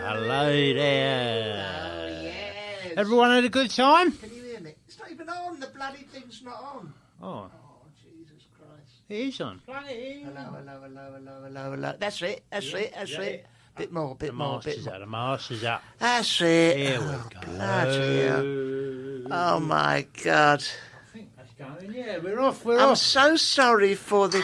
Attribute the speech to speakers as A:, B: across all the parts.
A: Hello there.
B: Oh, yes.
A: Everyone had a good time?
B: Can you hear me? It's not even on. The bloody thing's not on.
A: Oh,
B: Jesus Christ.
A: it is on.
B: Hello. That's it. Bit more.
A: The master's up.
B: That's it.
A: Here we go.
B: Bloody hell. Oh, my God.
A: I think that's going. Yeah, we're off.
B: I'm so sorry for the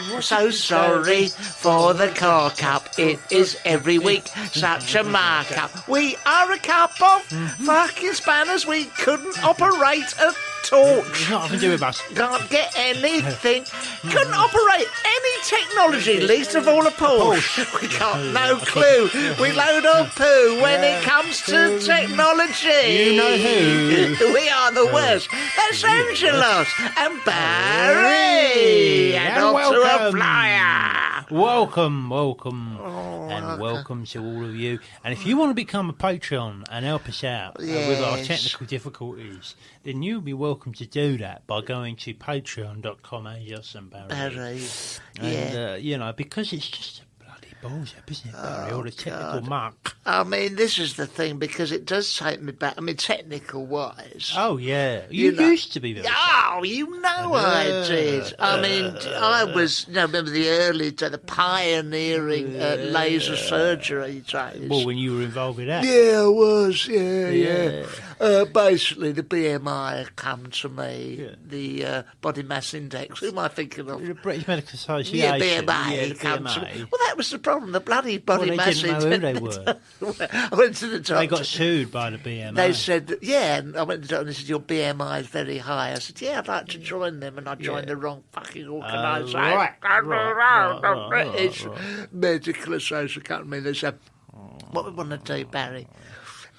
B: car cup. It is every week such a markup. We are a cup of fucking spanners. We couldn't operate a torch.
A: It's not nothing to do with us.
B: Can't get anything. Couldn't operate any technology, least of all a Porsche. We got no clue. We load on poo when it comes to technology.
A: You know who?
B: We are the worst. That's Angelos and Barry. And off to a flyer.
A: Welcome.
B: Oh,
A: And welcome to all of you. And if you want to become a Patreon and help us out with our technical difficulties, then you'll be welcome to do that by going to patreon.com, Angelos and Barry. And, because it's just a bloody bullshit, isn't it, Barry? All the technical muck.
B: I mean, this is the thing, because it does take me back. I mean, technical-wise.
A: Oh, yeah. You used to be very
B: Oh, you know I did. I mean, I was, remember the early, the pioneering laser surgery days.
A: Well, when you were involved with that.
B: Yeah, I was, yeah. Basically, the BMI had come to me, the body mass index. Who am I thinking of?
A: The British Medical Association.
B: Yeah, BMI had come to me. Well, that was the problem. The bloody body mass index.
A: They didn't know who they were.
B: I went to the doctor.
A: They got sued by the BMI.
B: They said, and I went to the doctor and they said, your BMI is very high. I said, I'd like to join them, and I joined the wrong fucking organisation.
A: Right.
B: British Medical Association Company. They said, what we want to do, Barry,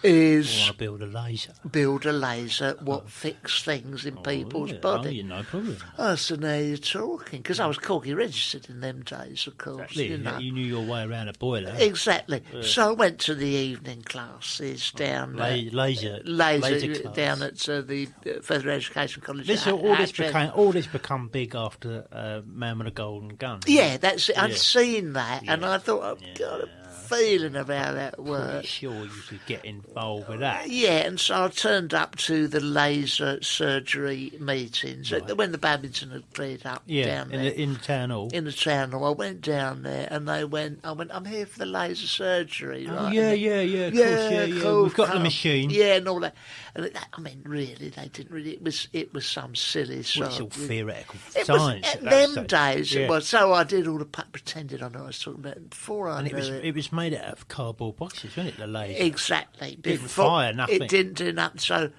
B: is
A: build a laser.
B: What fix things in people's body.
A: No problem.
B: So now you're talking, because I was Corky registered in them days, of course.
A: You knew your way around a boiler.
B: Exactly. So I went to the evening classes down
A: laser
B: down at the Further Education College.
A: All this become big after Man with a Golden Gun.
B: Yeah, that's it. I'd seen that, and I thought, I've got a feeling about that work.
A: Pretty sure you should get involved with that.
B: Yeah, and so I turned up to the laser surgery meetings when the badminton had cleared up down there.
A: In the town hall.
B: In the town hall. I went down there and I went, I'm here for the laser surgery.
A: Oh,
B: right?
A: Yeah, of course.
B: Cool,
A: We've got the machine.
B: Yeah, and all that. And I mean, really, they didn't really. It was some silly sort.
A: It's all theoretical
B: science. At them days,
A: it
B: was. So I did all the pretended I know what I was talking about before I knew it.
A: It was made out of cardboard boxes, wasn't it? The laser.
B: Exactly.
A: Didn't fire nothing.
B: It didn't do nothing. So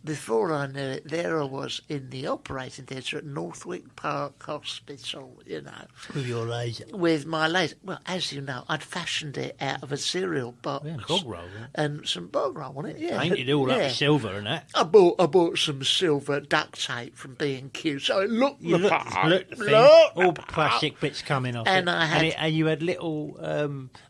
B: before I knew it, there I was in the operating theatre at Northwick Park Hospital,
A: With your laser.
B: With my laser. Well, as you know, I'd fashioned it out of a cereal box.
A: Yeah, bog roll.
B: And some bog roll, wasn't it? Yeah.
A: Painted all up with silver and that.
B: I bought some silver duct tape from B&Q, so it looked the part.
A: Look the thing. All plastic bits coming off
B: and
A: it. And you had little,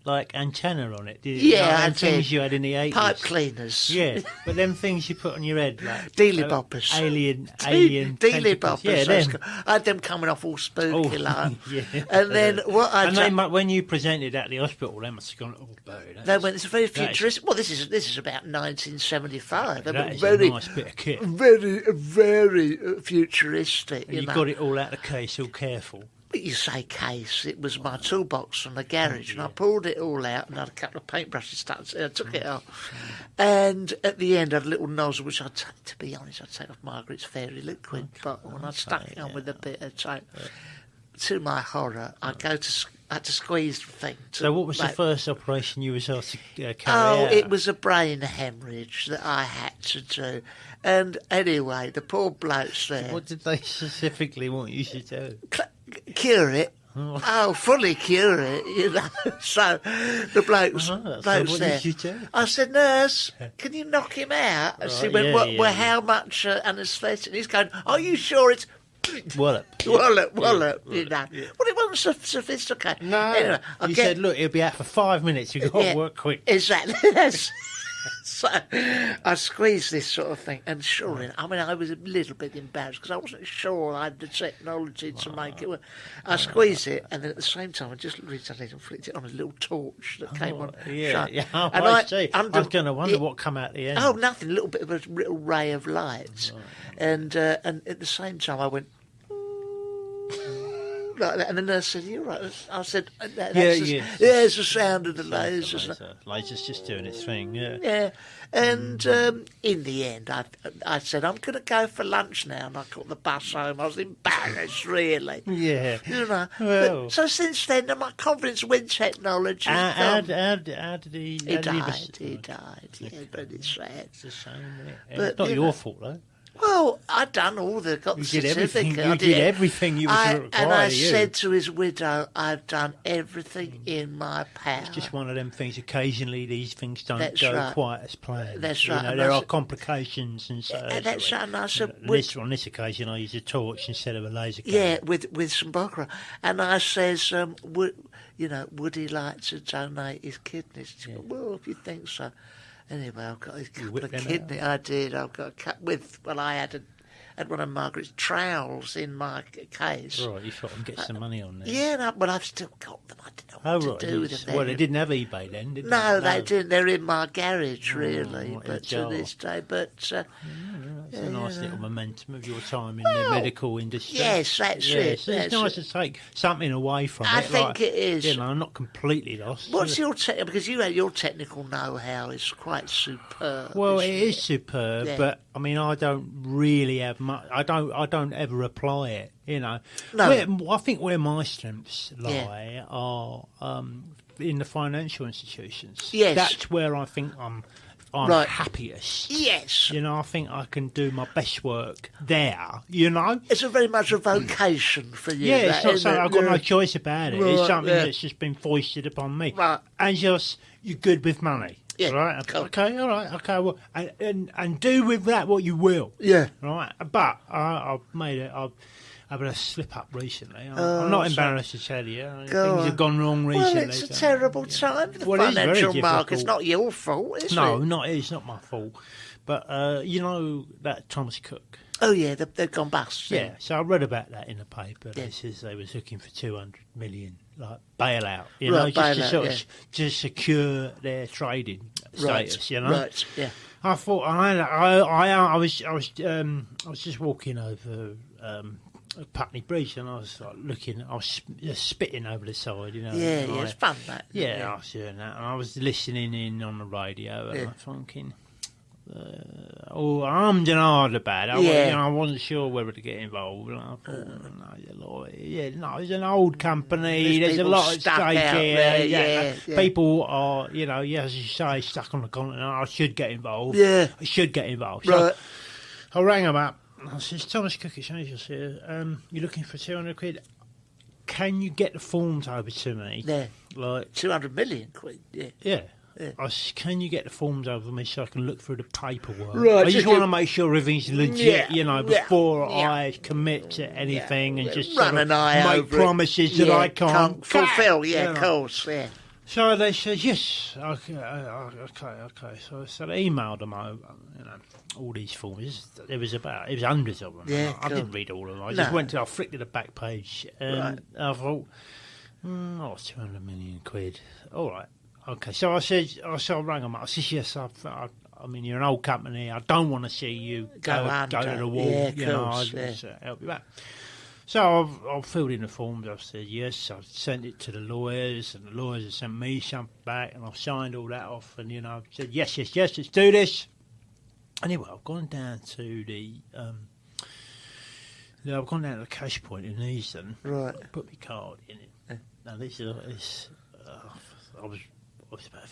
A: antenna on it, did you?
B: Yeah, I
A: things
B: did.
A: you had in the 80s.
B: Pipe cleaners.
A: Yeah, but them things you put on your head, like
B: Dealy boppers.
A: Alien
B: Dealy boppers.
A: Yeah, them.
B: I had them coming off all spooky like.
A: Yeah.
B: And then what I
A: when you presented at the hospital, they must have gone, Barry.
B: They went, it's a very futuristic. Well, this is about 1975.
A: That is a nice bit of kit.
B: Very futuristic.
A: And you got it all out of the case, all careful.
B: But you say case, it was my toolbox from the garage, and I pulled it all out and had a couple of paintbrushes stuck, so I took it off. And at the end, I had a little nozzle, which to be honest, I'd take off Margaret's Fairy Liquid bottle, and I stuck it on with a bit of tape. To my horror, I had to squeeze the thing.
A: So what was the first operation you was asked to carry out?
B: It was a brain hemorrhage that I had to do. And anyway, the poor blokes there...
A: What did they specifically want you to do?
B: Cure it. Fully cure it, So the blokes
A: what
B: there.
A: did you do?
B: I said, nurse, can you knock him out? And she went, how much anaesthetic? And he's going, are you sure it's...
A: Wallop.
B: Well, it wasn't sophisticated.
A: No.
B: Anyway,
A: said, look, he'll be out for 5 minutes. You've got to work quick.
B: Exactly. So I squeezed this sort of thing, and sure enough, I mean, I was a little bit embarrassed because I wasn't sure I had the technology to make it work. I squeezed it, and then at the same time, I just reached out and flicked it on a little torch that came on.
A: Yeah,
B: and
A: I see. I was going to wonder what come out the end.
B: Oh, nothing, a little bit of a little ray of light. And at the same time, I went... like that. And the nurse said, "You're right." I said, it's the sound of the lasers.
A: Laser's just doing its thing, yeah.
B: Yeah. And in the end, I said, I'm going to go for lunch now. And I caught the bus home. I was embarrassed, really.
A: Yeah.
B: You know.
A: Well.
B: So since then, my confidence with technology
A: how did he...
B: He died. Yeah, but it's sad.
A: It's a shame, isn't it?
B: But,
A: it's not your fault, though.
B: Well, I'd done all the... got the certificate.
A: You did everything you was required
B: And I
A: of you.
B: said to his widow, I've done everything in my power.
A: It's just one of them things. Occasionally, these things don't
B: That's
A: go
B: right.
A: quite as planned.
B: That's right.
A: You know, there are complications and so.
B: That's right. And I said,
A: on this occasion, I used a torch instead of a laser gun.
B: Yeah, with some baccarat. And I says, would he like to donate his kidneys? She said, well, if you think so. Anyway, I've got a couple of kidney. I did. I've got a cut with. Well, I had one of Margaret's trowels in my case.
A: Right, you thought I'd get some money on there.
B: Yeah, no, but I've still got them. I don't know what to do with them.
A: Well, they didn't have eBay then, did they?
B: No, they didn't. They're in my garage, really,
A: but
B: to this day. But
A: it's a nice little momentum of your time in the medical industry.
B: Yes, that's it.
A: So it's nice to take something away from it.
B: I think it is.
A: You know, I'm not completely lost.
B: What's your because your technical know-how is quite superb.
A: Well, it is superb, but I mean, I don't really have much. I don't ever apply it. You know, I think where my strengths lie are in the financial institutions.
B: Yes,
A: that's where I think I'm happiest.
B: Yes.
A: You know, I think I can do my best work there, you know.
B: It's very much a vocation for you.
A: Yeah, it's not something I've got no choice about it. It's something that's just been foisted upon me.
B: Right.
A: Angelos, you're good with money.
B: Yeah.
A: Right?
B: Cool.
A: Okay, all right. Okay, well, and do with that what you will.
B: Yeah.
A: Right? But I've made it... I've had a slip up recently. I'm not embarrassed to tell you. Things have gone wrong recently.
B: Well, it's a terrible time for the financial market. It's not your fault, is it?
A: No, it's not my fault. But you know that Thomas Cook?
B: Oh, yeah, they've gone bust.
A: Yeah, so I read about that in the paper. They says they was looking for 200 million, like bailout, you know, just to sort of to secure their trading status, you know.
B: Right, yeah.
A: I thought I was just walking over Putney Bridge, and I was like looking. I was spitting over the side, you know.
B: Yeah, it's fun that.
A: Yeah, I was doing that, and I was listening in on the radio, and I was thinking, armed and hard about it. I wasn't sure whether to get involved. And I thought, it's an old company. There's a lot at stake here. People are, as you say, stuck on the continent. I should get involved. Yeah, I should get involved.
B: Right.
A: So I rang him up. I says, Thomas Cook, it's Angelos here. You're looking for 200 quid. Can you get the forms over to me?
B: Yeah.
A: Like
B: 200 million quid,
A: Yeah. I said, can you get the forms over me so I can look through the paperwork?
B: Right,
A: I just want to make sure everything's legit, before I commit to anything and just
B: run an eye
A: make promises that I can't
B: fulfill. Yeah, of course, yeah.
A: So they said, yes, okay. So they emailed them over, all these forms. It was hundreds of them.
B: Yeah,
A: I didn't read all of them. I flicked to the back page, and I thought, 200 million quid. All right. Okay, so I rang them up. I said, yes, I mean, you're an old company. I don't want to see you go to the wall. I'll help you back. So I've filled in the forms. I've said yes. I've sent it to the lawyers, and the lawyers have sent me something back, and I've signed all that off. And I've said yes, let's do this. Anyway, I've gone down to the cash point in Easton.
B: Right.
A: Put my card in it. Yeah. Now this is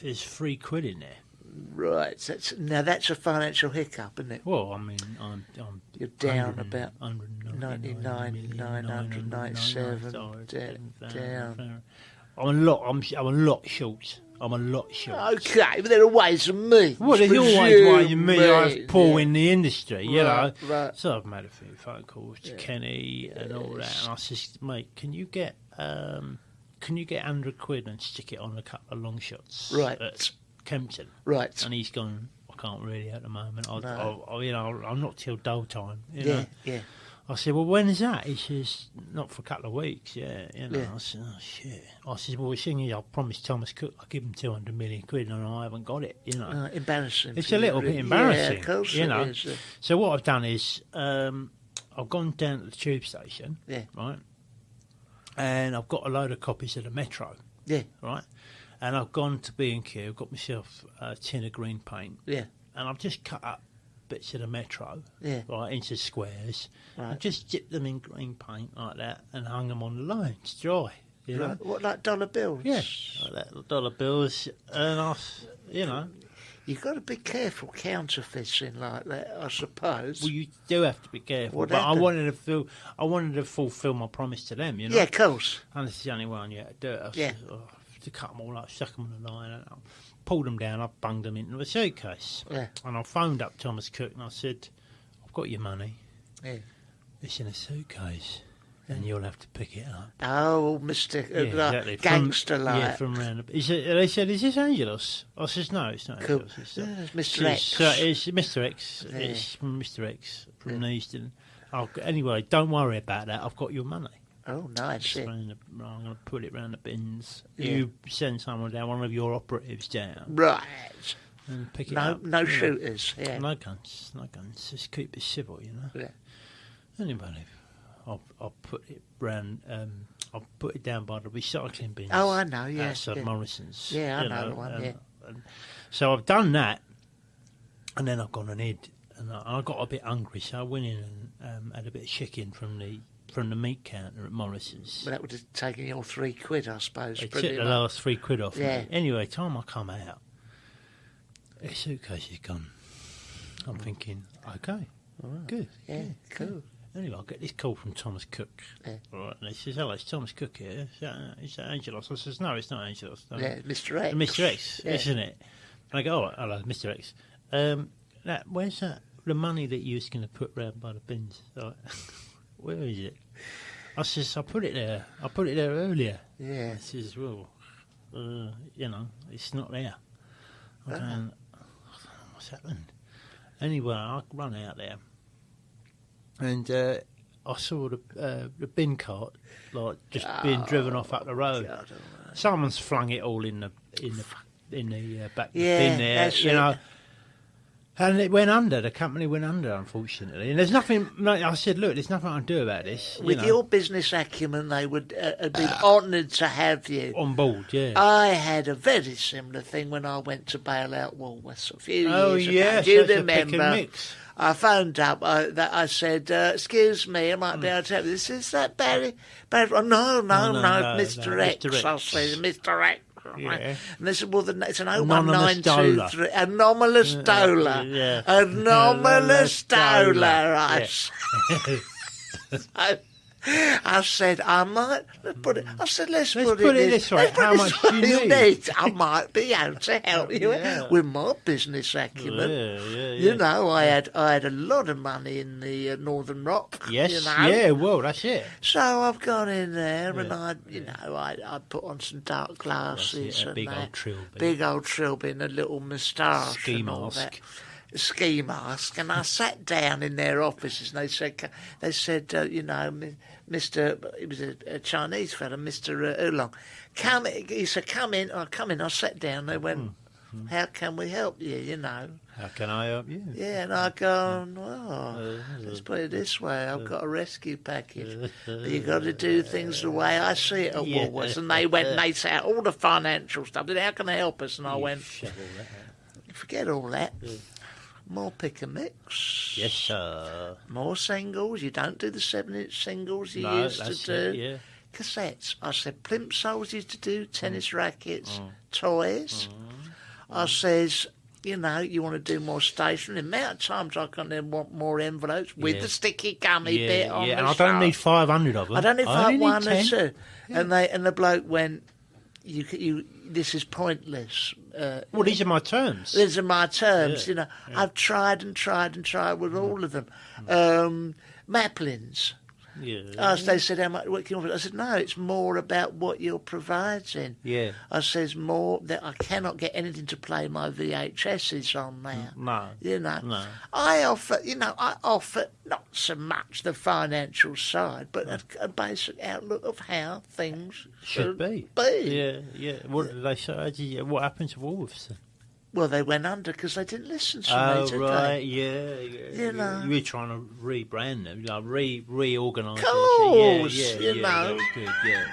A: there's £3 in there.
B: Right. That's a financial hiccup, isn't it?
A: Well, I mean,
B: you're down about 99,997 down.
A: I'm a lot short.
B: Okay, but there are ways of me.
A: Well, there's always ways of me. I poor in the industry,
B: Right.
A: So I've made a few phone calls to Kenny and all that, and I said, mate, can you get 100 quid and stick it on a couple of long shots?
B: Right.
A: At Kempton.
B: Right.
A: And he's gone, I can't really at the moment.
B: No.
A: I'm not till dole time. You know?
B: Yeah.
A: I said, well, when is that? He says, not for a couple of weeks,
B: Yeah.
A: I said, oh, shit. I said, well, the thing is, I promised Thomas Cook I'd give him 200 million quid and I haven't got it,
B: Embarrassing.
A: It's a little bit embarrassing,
B: Yeah, of course
A: it
B: is.
A: So what I've done is, I've gone down to the tube station, right, and I've got a load of copies of the Metro, right, and I've gone to B&Q, got myself a tin of green paint, and I've just cut up bits of the Metro, right, into squares, and just dipped them in green paint like that, and hung them on the lines, dry. You know?
B: What, like dollar bills?
A: Yeah, like that, dollar bills, and
B: You've got to be careful counterfeiting like that, I suppose.
A: Well, you do have to be careful. But I wanted to fulfil my promise to them,
B: Yeah, of course.
A: And this is the only one you had to do it.
B: Yeah.
A: To cut them all up, stuck them on the line, and I pulled them down, I bunged them into a suitcase.
B: Yeah.
A: And I phoned up Thomas Cook and I said, I've got your money.
B: Yeah.
A: It's in a suitcase. And you'll have to pick it up.
B: Oh, Mr.
A: Exactly.
B: Gangster like.
A: Yeah, from round the... They said, is this Angelos? I says, no, it's not
B: Cool.
A: Angelos.
B: It's Mr. X.
A: It's Mr. X. Yeah. It's from Mr. X from Neasden. Anyway, don't worry about that. I've got your money.
B: Oh, nice.
A: I'm going to put it round the bins. Yeah. You send someone down, one of your operatives down.
B: Right.
A: And pick it up.
B: No shooters. Yeah.
A: No guns. Just keep it civil,
B: Yeah.
A: Anyway, I'll put it round. I'll put it down by the recycling bins.
B: Oh, I know. Yeah.
A: Outside Morrison's.
B: Yeah, I know the one.
A: And so I've done that, and then I've gone and hid, and I got a bit hungry, so I went in and had a bit of chicken from the meat counter at Morrison's.
B: But that would have taken you all £3, I suppose.
A: They took the last £3 off
B: me.
A: Anyway, time I come out, the suitcase is gone. I'm thinking, okay, good.
B: Yeah, cool.
A: Anyway, I get this call from Thomas Cook.
B: Yeah.
A: Right, and he says, hello, it's Thomas Cook here. Is that Angelos? I says, no, it's not Angelos. No.
B: Yeah, Mr. X.
A: Mr. X, isn't it? And I go, oh, hello, Mr. X. Where's the money that you was going to put round by the bins? Like, where is it? I says, I put it there earlier.
B: Yeah.
A: He says, well, it's not there. I don't know what's happened. Anyway, I run out there. And I saw the bin cart just being driven off up the road.
B: God,
A: Someone's flung it all in the back of the
B: Yeah,
A: bin there,
B: that's it.
A: And it went under. The company went under, unfortunately. And there's nothing. I said, look, there's nothing I can do about this.
B: With your business acumen, they would have been honoured to have you
A: on board. Yeah.
B: I had a very similar thing when I went to bail out Woolworths a few years
A: yeah,
B: ago. Do you
A: so
B: remember? I phoned up. I said, "Excuse me, I might be able to help you." Is that Barry? Oh, no, Mr. X. I said, Mr. X.
A: Yeah.
B: And they said, well, it's an 01923. Anomalous Dola.
A: Yeah.
B: Anomalous Dola.
A: Yeah.
B: I said, I might put it. I said, let's put
A: it
B: it
A: this way. How much do you need?
B: I might be able to help you with my business acumen.
A: Yeah.
B: You know, I had a lot of money in the Northern Rock.
A: Yes,
B: you know?
A: yeah, well, that's it.
B: So I've gone in there and I put on some dark glasses
A: a
B: and
A: big
B: old trilby and a little moustache
A: ski
B: and all
A: mask.
B: that. Ski mask, and I sat down in their offices, and they said, Mr. He was a Chinese fellow, Mr. Oolong, come. He said, come in. I come in. I sat down. They went, how can we help you? You know.
A: How can I help you?
B: Yeah, and I go, let's put it this way. I've got a rescue package. But you've got to do things the way I see it at Woolworths. And they went and they said all the financial stuff. How can they help us? And I went, forget all that. More pick and mix.
A: Yes, sir.
B: More singles. You don't do the 7-inch singles you used to do.
A: It, yeah.
B: Cassettes. I said plimsolls used to do tennis rackets, toys. I says, you want to do more stationery. The amount of times I can want more envelopes with the sticky gummy bit on the
A: and I don't need 500 of them.
B: I don't need one or 2.
A: Yeah.
B: And the bloke went, this is pointless.
A: Well, these are my terms.
B: These are my terms.
A: Yeah.
B: I've tried and tried and tried with all of them. Maplins. They said, how much? What can you offer? I said, no, it's more about what you're providing.
A: Yeah.
B: I says more that I cannot get anything to play my VHSs on now.
A: No.
B: You know,
A: No.
B: I offer not so much the financial side, but a basic outlook of how things should be.
A: Yeah. What did they say? What happened to Wolves?
B: Well, they went under because they didn't listen to me, did
A: right,
B: they?
A: yeah.
B: You know.
A: You were trying to rebrand them, like reorganise.
B: Of course,
A: you know. That's good, yeah.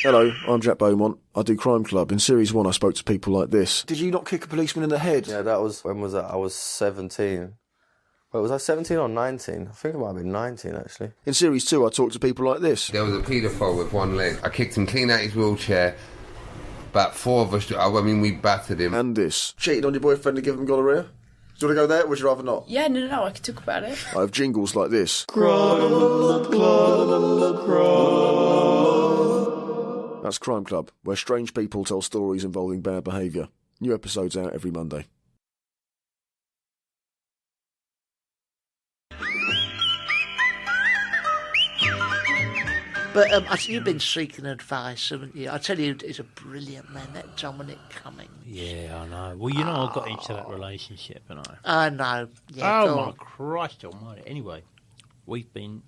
C: Hello, I'm Jack Beaumont. I do Crime Club. In Series 1, I spoke to people like this. Did you not kick a policeman in the head?
D: Yeah, when was that? I was 17. Wait, was I 17 or 19? I think it might have been 19, actually.
C: In Series 2, I talked to people like this.
E: There was a paedophile with one leg. I kicked him clean out his wheelchair. About 4 of us, we battered him.
C: And this. Cheated on your boyfriend to give him gonorrhea? Do you want to go there, or would you rather not?
F: Yeah, no, I can talk about it.
C: I have jingles like this. That's Crime Club, where strange people tell stories involving bad behaviour. New episodes out every Monday.
B: But you've been seeking advice, haven't you? I tell you, he's a brilliant man, that Dominic Cummings.
A: Yeah, I know. Well, I got into that relationship, and
B: I know. Yeah,
A: my Christ almighty. Anyway, we've been,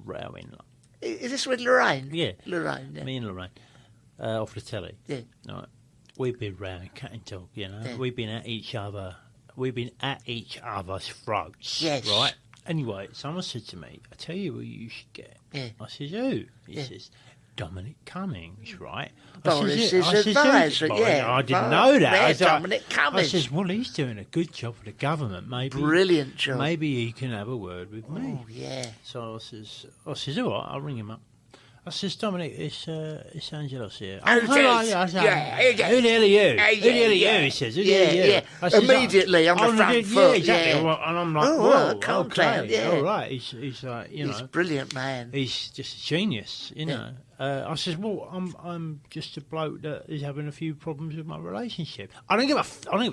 A: rowing.
B: Is this with Lorraine?
A: Yeah.
B: Lorraine, yeah.
A: Me and Lorraine, off the telly.
B: Yeah.
A: Right. We've been rowing, cat and dog,
B: Yeah.
A: We've been at each other. We've been at each other's throats.
B: Yes.
A: Right? Anyway, someone said to me, I tell you who you should get.
B: Yeah.
A: I said, who? He says, Dominic Cummings, right?
B: Boris's advisor, yeah.
A: I didn't know that.
B: Dominic Cummings.
A: I says, well, he's doing a good job for the government. Maybe
B: brilliant job.
A: Maybe he can have a word with me.
B: Oh, yeah.
A: So I says, all right, I'll ring him up. I says, Dominic, it's Angelos here.
B: Oh,
A: who the hell are you? Who the hell are you? Who the hell are you? He says, who the hell are you?
B: Yeah.
A: I says,
B: immediately on the front foot.
A: Yeah, exactly.
B: Yeah.
A: Well, and I'm like,
B: calm
A: okay,
B: down, yeah.
A: all right. He's like,
B: he's a brilliant man.
A: He's just a genius, know. I says, well, I'm just a bloke that is having a few problems with my relationship. I don't give a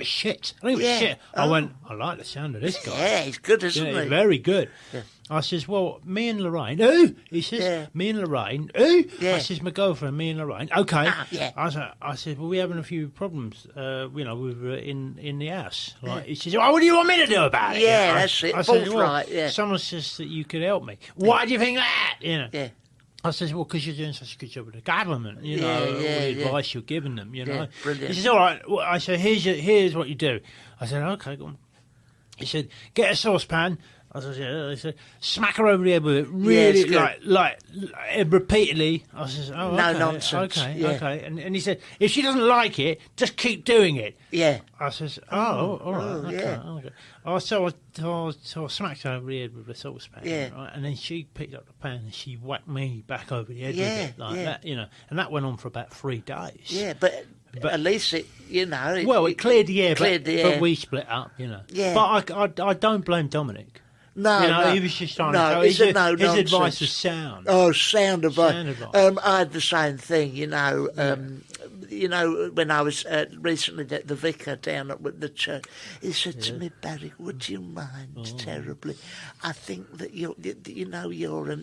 A: shit. I went, I like the sound of this guy.
B: Yeah, he's good, isn't he?
A: He's very good. Yeah. I says, well, me and Lorraine. Who? He says, me and Lorraine. Who?
B: Yeah.
A: I says, my girlfriend, me and Lorraine. Okay.
B: Yeah.
A: I said, well, we're having a few problems, in the house. Like, he says, what do you want me to do about it?
B: Yeah, that's it.
A: I said, well,
B: right, yeah.
A: someone says that you could help me. Why do you think that?
B: Yeah.
A: I says, well, because you're doing such a good job with the government, all the advice you're giving them,
B: Yeah, brilliant.
A: He says, all right. Well, I said, here's what you do. I said, okay, go on. He said, get a saucepan. I said, yeah. He said, smack her over the head with it, really, like repeatedly. I said, oh, okay,
B: no nonsense.
A: Okay. And he said, if she doesn't like it, just keep doing it.
B: Yeah.
A: I says, all right, okay. So I smacked her over the head with the saucepan, right? And then she picked up the pan and she whacked me back over the head with it, like that, and that went on for about 3 days.
B: Yeah, but at least it,
A: it cleared the air, but we split up,
B: Yeah.
A: But I don't blame Dominic.
B: No,
A: he was just trying to his advice was sound.
B: Oh, sound advice.
A: Sound
B: I had the same thing, when I was recently at the vicar down at the church, he said to me, Barry, would you mind terribly? I think that your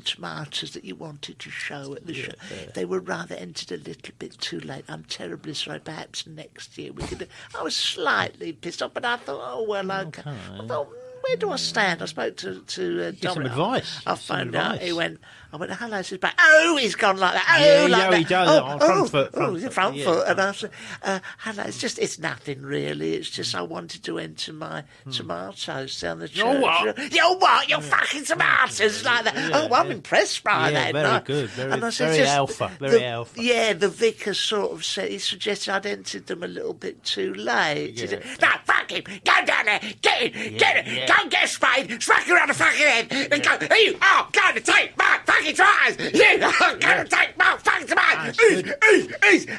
B: tomatoes that you wanted to show at the show, they were rather entered a little bit too late. I'm terribly sorry. Perhaps next year we could. I was slightly pissed off, but I thought, oh well, okay. I thought, where do I stand? I spoke to Dominic.
A: Some advice.
B: I found out. I went, hello, he's back. Oh, he's gone like that. Oh, like that.
A: He does. Front foot.
B: And I said, hello, it's nothing really. It's just I wanted to enter my tomatoes down the church.
A: Your what?
B: Your fucking tomatoes, like that. I'm impressed by that.
A: Very good. Very alpha.
B: Yeah, the vicar sort of said, he suggested I'd entered them a little bit too late. He said, no, fuck him. Go down there. Get it. Go and get a spade. Smack around the fucking head. And go, you are going to take my fucking tomatoes. You are going to take my fucking tomatoes.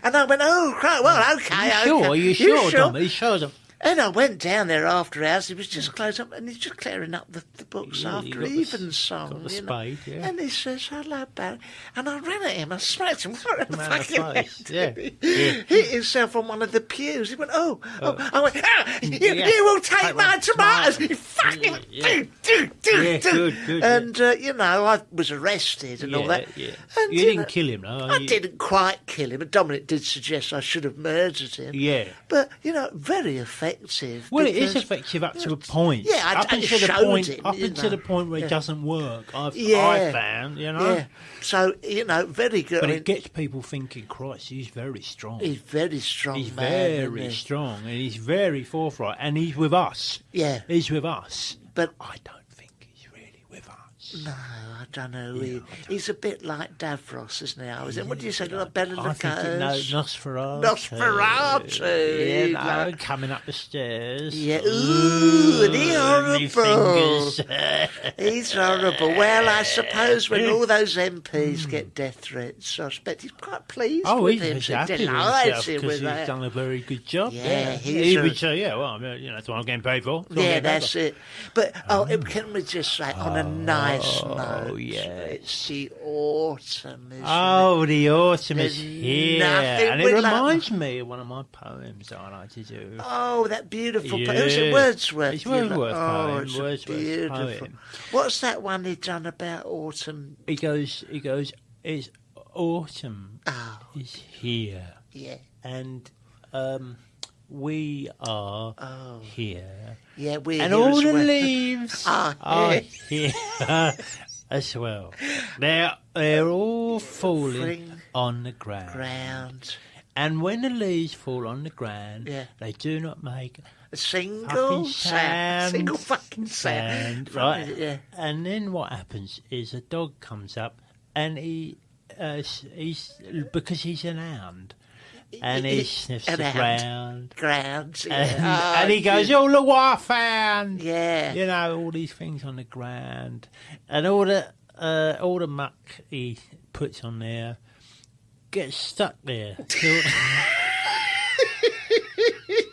B: And I went, oh, well, okay.
A: Are you sure, Dom? Are you sure?
B: And I went down there after hours. He was just closed up, and he's just clearing up the books after Evensong.
A: Got the spade, yeah.
B: And he says, "Hello, Barry." And I ran at him. I smacked him right in the
A: Man
B: fucking
A: of face,
B: head.
A: yeah.
B: Hit himself on one of the pews. He went, "Oh." I went,
A: Yeah.
B: "You will take
A: Take
B: my
A: my
B: tomatoes."
A: tomatoes.
B: He fucking
A: Yeah.
B: do.
A: Good.
B: And I was arrested and all that.
A: Yeah.
B: And,
A: You didn't kill him, though.
B: I didn't quite kill him. And Dominic did suggest I should have murdered him.
A: Yeah.
B: But very effective.
A: Well, it is
B: because-
A: effective up to a point.
B: Yeah,
A: up
B: I
A: until the
B: showed
A: point.
B: him,
A: Up
B: you
A: until
B: know.
A: the point where
B: Yeah.
A: it doesn't work. I
B: Yeah.
A: found, you know.
B: Yeah. So, very good.
A: But
B: I
A: it
B: mean,
A: gets people thinking, Christ, he's very strong.
B: he's very strong,
A: He's
B: man. isn't
A: very
B: he?
A: strong, and he's very forthright, and he's with us.
B: Yeah.
A: He's with us.
B: But
A: I don't think he's really with us.
B: no, I don't know.
A: Yeah,
B: He's a bit like Davros, isn't he? What do you say? Like Bela
A: I think Nosferatu.
B: Nosferatu.
A: Yeah, coming up the stairs.
B: Yeah, ooh, and he's
A: my
B: horrible.
A: fingers.
B: He's horrible. Well, I suppose when all those MPs get death threats, I expect he's quite pleased
A: Oh,
B: with
A: he's
B: him.
A: happy with
B: Delighted
A: himself
B: with
A: because he's
B: that.
A: done a very good job.
B: Yeah,
A: he
B: he's
A: would say, that's what I'm getting paid for.
B: Yeah, that's it. But can we just say, on a nice note,
A: yes.
B: it's the autumn, isn't
A: Oh, the autumn
B: There's
A: is here,
B: nothing
A: and it
B: with
A: reminds me of one of my poems that I like to do.
B: it? Oh, that beautiful poem.
A: Yeah.
B: Was it Wordsworth?
A: It's Wordsworth
B: Oh,
A: poem,
B: it's
A: Wordsworth's
B: beautiful.
A: poem.
B: What's that one he done about autumn?
A: He goes, it's autumn
B: Oh,
A: is here,
B: yeah.
A: and we are here,
B: Yeah, we're
A: and
B: here
A: all
B: as
A: the
B: well.
A: leaves
B: Ah,
A: are
B: yeah.
A: here as well. They're all falling
B: Falling
A: on the ground.
B: Ground.
A: And when the leaves fall on the ground,
B: Yeah.
A: they do not make
B: A single
A: fucking
B: sound.
A: sound.
B: Single fucking sound.
A: Right?
B: Yeah.
A: And then what happens is a dog comes up, and he's because he's an hound, and he sniffs
B: An
A: the
B: hound.
A: ground,
B: Ground.
A: and,
B: Yeah.
A: and he goes, "Oh, look what I found!"
B: Yeah.
A: You know, all these things on the ground, and all the muck he puts on there gets stuck there.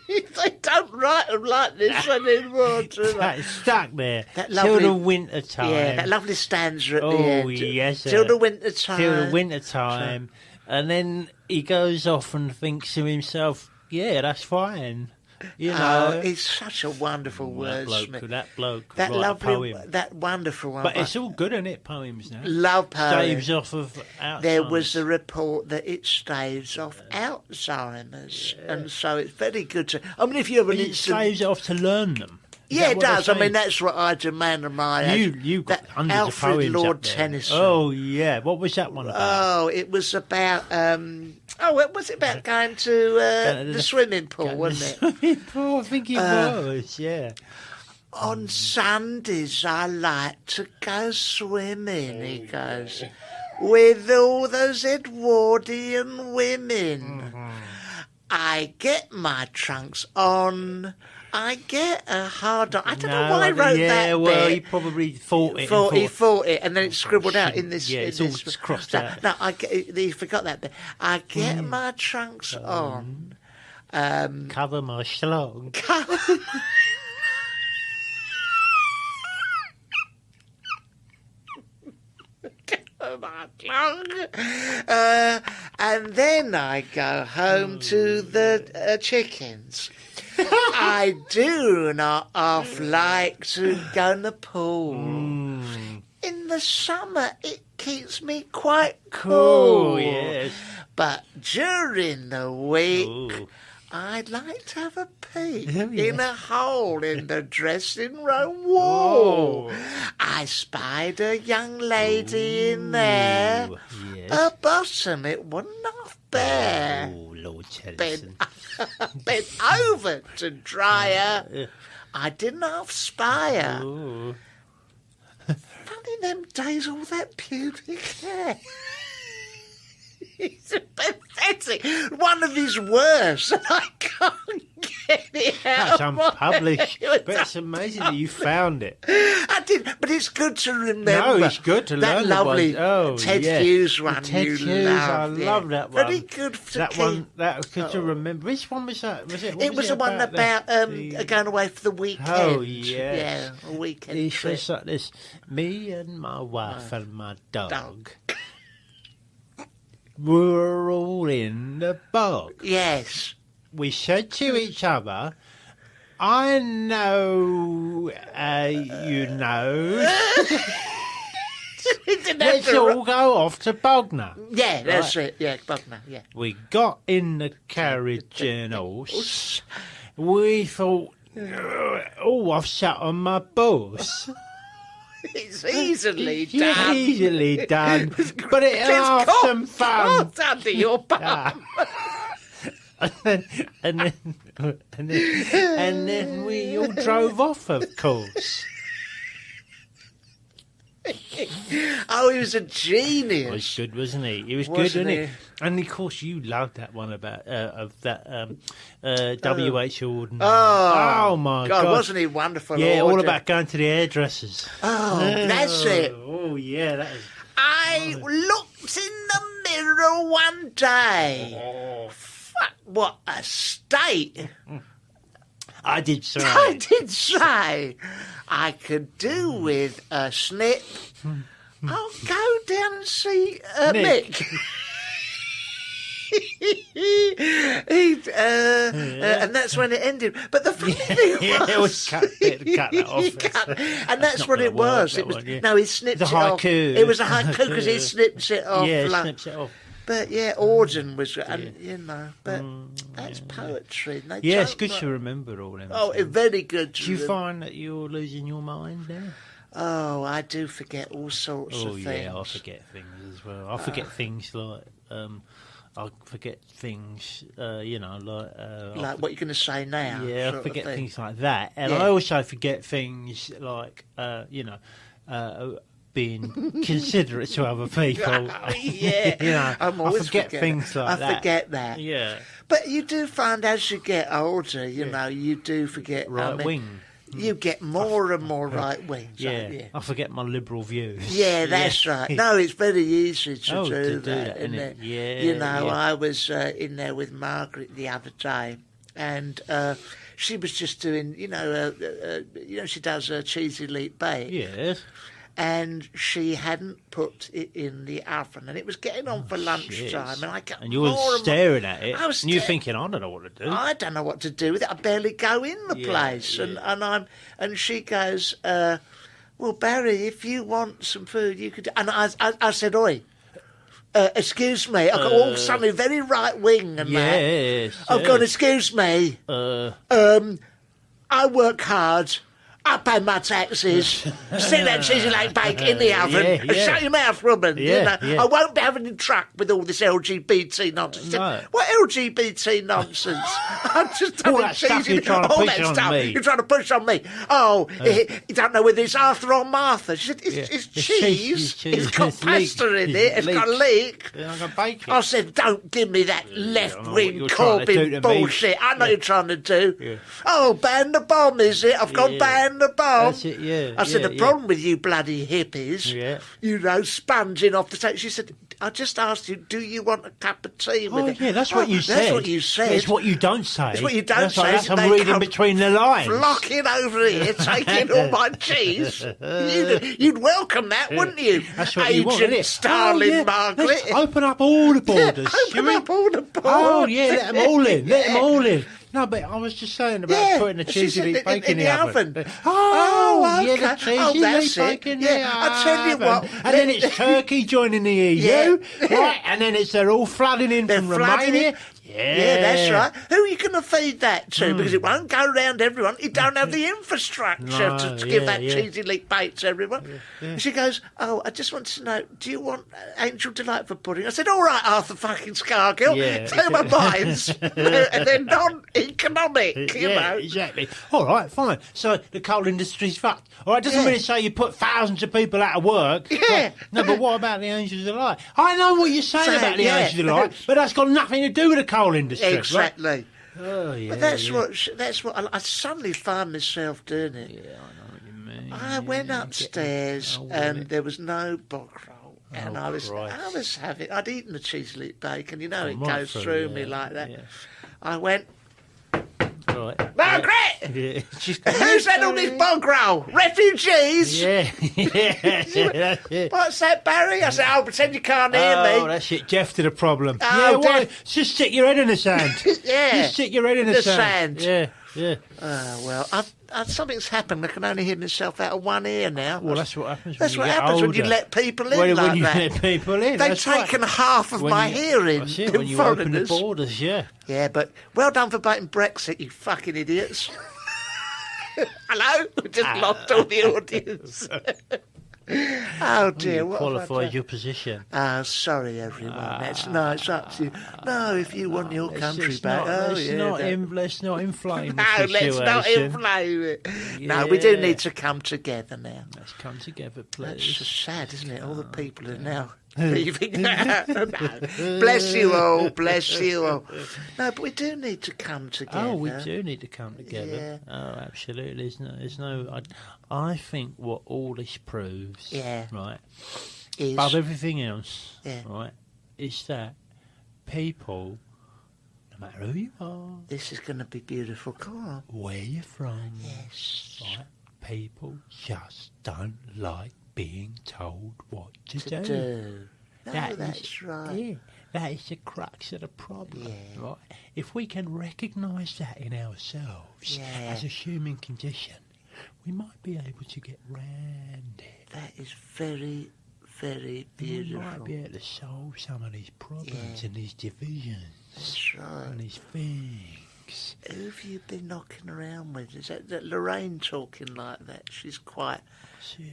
B: They don't write them like this anymore, do they?
A: That's stuck there
B: That
A: till
B: lovely-
A: the winter time.
B: Yeah, that lovely stanza at the
A: Oh,
B: end.
A: yes,
B: Till
A: sir.
B: the winter time.
A: Till the winter time, and then he goes off and thinks to himself, "Yeah, that's fine." You know,
B: Oh, he's such a wonderful wordsmith.
A: that bloke,
B: That
A: write a
B: lovely,
A: poem.
B: that wonderful one.
A: But it's all good, isn't it? Poems now.
B: love poem.
A: Staves off of Alzheimer's.
B: There was a report that it staves off Alzheimer's, and so it's very good to. I mean, if you have an
A: It
B: instant,
A: staves off to learn them. Is
B: yeah,
A: that
B: it
A: what they're
B: does. I mean,
A: saying?
B: that's what I demand of my age.
A: You got
B: That
A: hundreds
B: Alfred
A: of poems
B: Lord
A: up there.
B: Tennyson.
A: Oh yeah, what was that one about?
B: Oh, it was about. What was it about going to the swimming pool, wasn't it?
A: Swimming pool, I think it was. Yeah.
B: On Sundays, I like to go swimming, he goes, with all those Edwardian women. I get my trunks on. I get a hard on. I don't know why I wrote
A: yeah,
B: that
A: well,
B: bit.
A: he probably thought it.
B: He thought it, and then it's scribbled out in this.
A: Yeah,
B: in
A: it's all
B: this,
A: crossed
B: no,
A: out.
B: No, he forgot that bit. I get my trunks on.
A: Cover my schlong.
B: And then I go home to the chickens. I do not half like to go in the pool. In the summer, it keeps me quite cool.
A: Oh, yes.
B: But during the week,
A: Ooh.
B: I'd like to have a peek
A: Oh, yeah.
B: in a hole in the dressing room wall.
A: Oh.
B: I spied a young lady in there.
A: Ooh, yes.
B: Her bottom, it wasn't half bare.
A: Oh, Lord
B: Bent,
A: Tennyson.
B: bent over to dry her. I didn't half spy her.
A: Oh.
B: Funny them days, all that pubic hair. It's pathetic. One of his worst. I can't get it out.
A: That's
B: of my
A: unpublished.
B: head.
A: But it's amazing that you found it.
B: And I did, but it's good to remember.
A: No, it's good to
B: that
A: learn
B: lovely
A: the one.
B: Ted Hughes one.
A: Ted
B: you
A: Hughes,
B: loved,
A: I love that one.
B: Very good to
A: that
B: keep.
A: one. That was good to remember. Which one was that? Was it? What
B: It was the one about going away for the weekend.
A: Oh, yes.
B: Yeah, a weekend
A: He
B: trip.
A: says like this: me and my wife and my dog. We're all in the bog.
B: Yes.
A: We said to each other, I know, you know. Let's all go off to Bognor.
B: Yeah, that's it. Yeah, Bognor, yeah.
A: We got in the carriage and horse. We thought, oh, I've sat on my bus.
B: It's easily
A: Yeah,
B: done.
A: easily done. But it'll have some fun.
B: It's under your bum.
A: and then we all drove off, of course.
B: Oh, he was a
A: He was
B: genius.
A: good, wasn't he? He was good,
B: Wasn't
A: wasn't he?
B: he?
A: And of course, you loved that one about W.H. Auden.
B: Oh,
A: my God!
B: wasn't he wonderful?
A: Yeah, all
B: Auden?
A: about going to the hairdressers.
B: Oh, that's it.
A: Oh, yeah, that is.
B: I looked in the mirror one day. Fuck, what a state.
A: I did say.
B: I did say I could do with a snip. I'll go down and see Mick. And that's when it ended. But the funny thing was,
A: Yeah, it was cut that off.
B: and that's
A: not
B: what
A: gonna
B: it was.
A: work,
B: It was
A: that one, yeah.
B: no, he snipped
A: The
B: it off.
A: haiku.
B: It was a haiku because he snipped it off.
A: Yeah,
B: like-
A: snips it off.
B: But yeah, Auden was, and you know, but that's poetry. They
A: Yeah, it's
B: don't
A: good
B: like-
A: to remember all them.
B: Oh,
A: things.
B: it's very good. To
A: Do you
B: rem-
A: find that you're losing your mind now?
B: Oh, I do forget all sorts
A: Oh
B: of things.
A: yeah, I forget things as well. I forget things like I forget things,
B: Like what you're going to say now.
A: yeah, I
B: sort of
A: forget
B: thing.
A: things like that, and
B: Yeah.
A: I also forget things like being considerate to other people.
B: Yeah, I'm
A: I
B: always
A: forget
B: forgetting.
A: things like that.
B: I forget that.
A: Yeah,
B: But you do find as you get older, you know, you do forget.
A: right
B: I mean,
A: wing.
B: You get more and more right wing.
A: Yeah. I forget my liberal views.
B: Yeah, that's right. No, it's very easy to do
A: do that,
B: isn't
A: innit?
B: it?
A: Yeah,
B: You know,
A: yeah.
B: I was in there with Margaret the other day, and she was just doing, she does a cheesy leap bake.
A: Yes.
B: And she hadn't put it in the oven, and it was getting on for lunchtime,
A: Yes.
B: and I got
A: And you were
B: more
A: staring at it.
B: I was
A: and you're
B: staring.
A: thinking, I don't know what to do.
B: I don't know what to do with it. I barely go in the
A: Yeah,
B: place,
A: yeah.
B: and she goes, "Well, Barry, if you want some food, you could." And I said, "Oi, excuse me." I got all suddenly very right wing and that.
A: Yes.
B: I've gone, "Excuse me. I work hard. I pay my taxes. Stick that cheesy like bake in the oven and
A: yeah.
B: shut your mouth, woman.
A: Yeah,
B: you know,
A: yeah.
B: I won't be having a truck with all this LGBT nonsense."
A: No.
B: What LGBT nonsense? I'm just
A: All
B: having
A: that stuff
B: cheesy-
A: you're trying to
B: all
A: push
B: that
A: on
B: stuff
A: me.
B: You're trying to push on me. Oh, you don't know whether it's Arthur or Martha. She said, "It's
A: It's
B: cheese.
A: cheese.
B: It's got
A: It's leek.
B: pasta in it. It's got
A: Leek.
B: leek."
A: Yeah, I'm going to bake it.
B: I said, "Don't give me that
A: I know what
B: left-wing
A: you're trying to do to
B: Corbyn
A: me.
B: bullshit. I know
A: Yeah.
B: you're trying to do."
A: Yeah.
B: "Oh, ban the bomb, is it? I've gone
A: Yeah.
B: ban the bomb."
A: That's it, yeah,
B: I said,
A: yeah,
B: "The
A: yeah.
B: problem with you bloody hippies,
A: Yeah.
B: you know, sponging off the table." She said, "I just asked you, do you want a cup of tea with
A: Oh,
B: it?"
A: yeah, that's what you said.
B: That's what you said.
A: It's what you don't say.
B: It's what you don't
A: That's
B: say.
A: Like, that's
B: is that
A: I'm
B: they
A: reading
B: come
A: between the lines.
B: flocking over here, taking all my cheese. You'd welcome that, wouldn't you?
A: That's what you want,
B: Agent
A: isn't it?
B: Starling
A: Oh, yeah.
B: Margaret.
A: Let's open up all the borders.
B: Open
A: shall we?
B: up all the borders.
A: Oh, yeah, let them all in. Let them
B: Yeah.
A: all in. No, but I was just saying about putting the
B: she
A: cheesy
B: said
A: leek bake in the oven.
B: Oh,
A: Oh, yeah,
B: okay.
A: the cheesy
B: Oh, that's
A: leek
B: it.
A: bake in the
B: Yeah, I tell you
A: oven.
B: what,
A: And then it's Turkey joining the EU.
B: Yeah.
A: Right, and then they're all flooding in
B: They're
A: from
B: flooding
A: Romania.
B: in. Yeah, that's right. Who are you going to feed that to? Because it won't go round everyone. You don't have the infrastructure
A: No,
B: to give
A: yeah,
B: that
A: yeah.
B: cheesy leek bake to everyone. And she goes, "Oh, I just want to know, do you want Angel Delight for pudding?" I said, "All right, Arthur fucking Scargill.
A: Yeah.
B: Tell my minds." And they're non-economic, you
A: Yeah,
B: know.
A: exactly. All right, fine. So the coal industry's fucked. All right, doesn't
B: Yeah.
A: mean to say you put thousands of people out of work.
B: Yeah.
A: Right. No, but what about the Angels of Light? I know what you're saying
B: So,
A: about the
B: yeah.
A: Angels of Light, but that's got nothing to do with the coal industry.
B: Exactly.
A: Right? Oh, yeah.
B: But that's
A: yeah.
B: what I suddenly find myself doing it.
A: Yeah, I know what you mean.
B: I went upstairs and there was no bog roll. And I was having, I'd eaten the cheese leek bacon, you know, it goes through me like that. Yeah. I went,
A: right.
B: Margaret!
A: Yeah.
B: Who's had all this bog roll? Refugees?
A: Yeah. That's it.
B: What's that, Barry? I said, pretend you can't hear me.
A: Oh, that's it. Deaf to the problem.
B: Oh,
A: yeah, why? Just stick your head in the sand.
B: Yeah.
A: Just stick your head in the sand. Yeah.
B: Well, something's happened. I can only hear myself out of one ear now.
A: Well, that's what happens.
B: That's
A: when
B: what
A: you
B: happens
A: get
B: when you let people in
A: when
B: like
A: you
B: that.
A: let people in.
B: They've taken half of my hearing.
A: That's it, when you open the borders, yeah.
B: Yeah, but well done for voting Brexit, you fucking idiots. Hello? We just lost all the audience. Oh dear, what
A: qualified your position.
B: Sorry everyone. It's up to you. No, if you want your country back.
A: Let's not inflame the
B: situation. No, let's not inflame it. Yeah. No, we do need to come together now.
A: Let's come together, please.
B: It's just sad, isn't it? All the people are now leaving. No. Bless you all, bless you all. No, but we do need to come together.
A: Oh, we do need to come together. Yeah. Oh, absolutely. There's no. I think what all this proves, right,
B: is
A: above everything else, right, is that people, no matter who you are,
B: this is going to be beautiful. Come on,
A: where you're from,
B: right,
A: people just don't like being told what to do.
B: No, that's right.
A: Yeah, that is the crux of the problem, right? If we can recognise that in ourselves as a human condition, we might be able to get round it.
B: That is very, very beautiful.
A: We might be able to solve some of these problems and these divisions.
B: That's right.
A: And these things.
B: Who have you been knocking around with? Is that Lorraine talking like that? She's quite...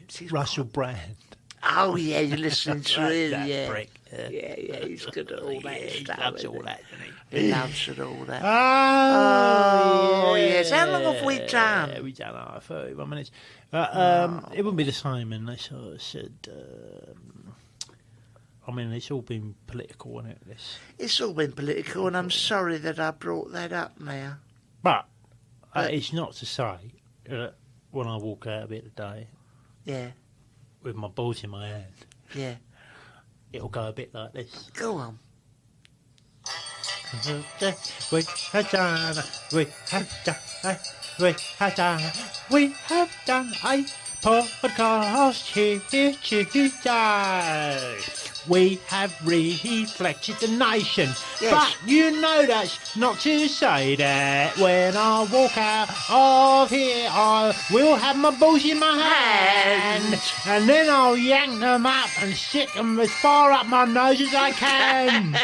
A: She's Russell Brand.
B: Oh, yeah, you're listening to him,
A: that prick.
B: Yeah, he's good at all that stuff.
A: He loves all that, doesn't he?
B: He loves it all that.
A: Oh,
B: yes. How long have we done?
A: We've done 31 minutes. It wouldn't be the same unless I said... I mean, it's all been political, isn't it?
B: It's all been political, and I'm sorry that I brought that up now.
A: But it's not to say that when I walk out of it today...
B: Yeah.
A: With my balls in my hand.
B: Yeah.
A: It'll go a bit like this.
B: Go on.
A: We have done a podcast here today. We have reflected the nation.
B: Yes.
A: But you know that's not to say that when I walk out of here, I will have my balls in my hand. And then I'll yank them up and stick them as far up my nose as I can.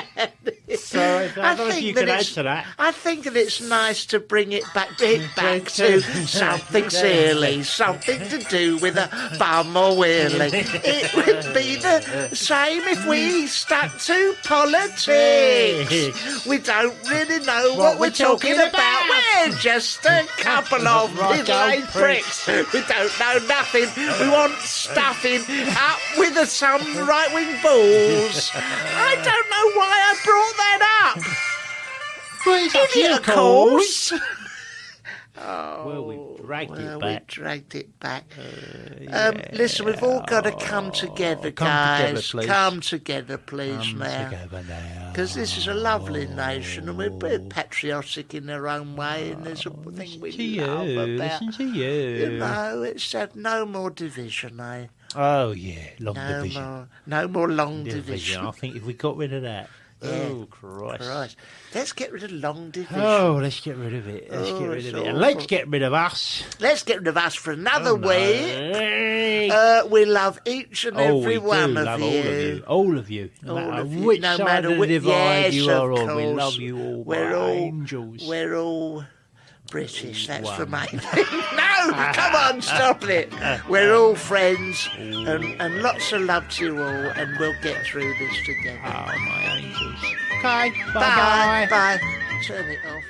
A: So I don't know if you can add to that.
B: I think that it's nice to bring it back to something silly, something to do with a bum or wheelie. It would be the same if we stuck to politics. We don't really know what we're talking about. We're just a couple of middle-aged pricks who don't know nothing. We want stuffing up with some right-wing balls. I don't know why I brought that up.
A: Well, it's
B: Idiot, of course.
A: Well, we dragged
B: it back. Listen, we've all got to come together, guys. Come together, please, now. Because this is a lovely nation, and we're patriotic in their own way, and there's a thing we love about.
A: Listen to you.
B: You know, it's no more division, eh?
A: Oh, yeah, division.
B: No more long division.
A: I think if we got rid of that. Oh, Christ.
B: Let's get rid of long division.
A: Oh, let's get rid of it. And let's get rid of us.
B: Let's get rid of us for another week. We love each and every one of you.
A: All of you. No matter which side of the divide you are on, we love you all. We're all angels.
B: We're all British, that's the main thing. No, come on, stop it. We're all friends, and lots of love to you all, and we'll get through this together.
A: Oh, my angels. Okay,
B: bye. Turn it off.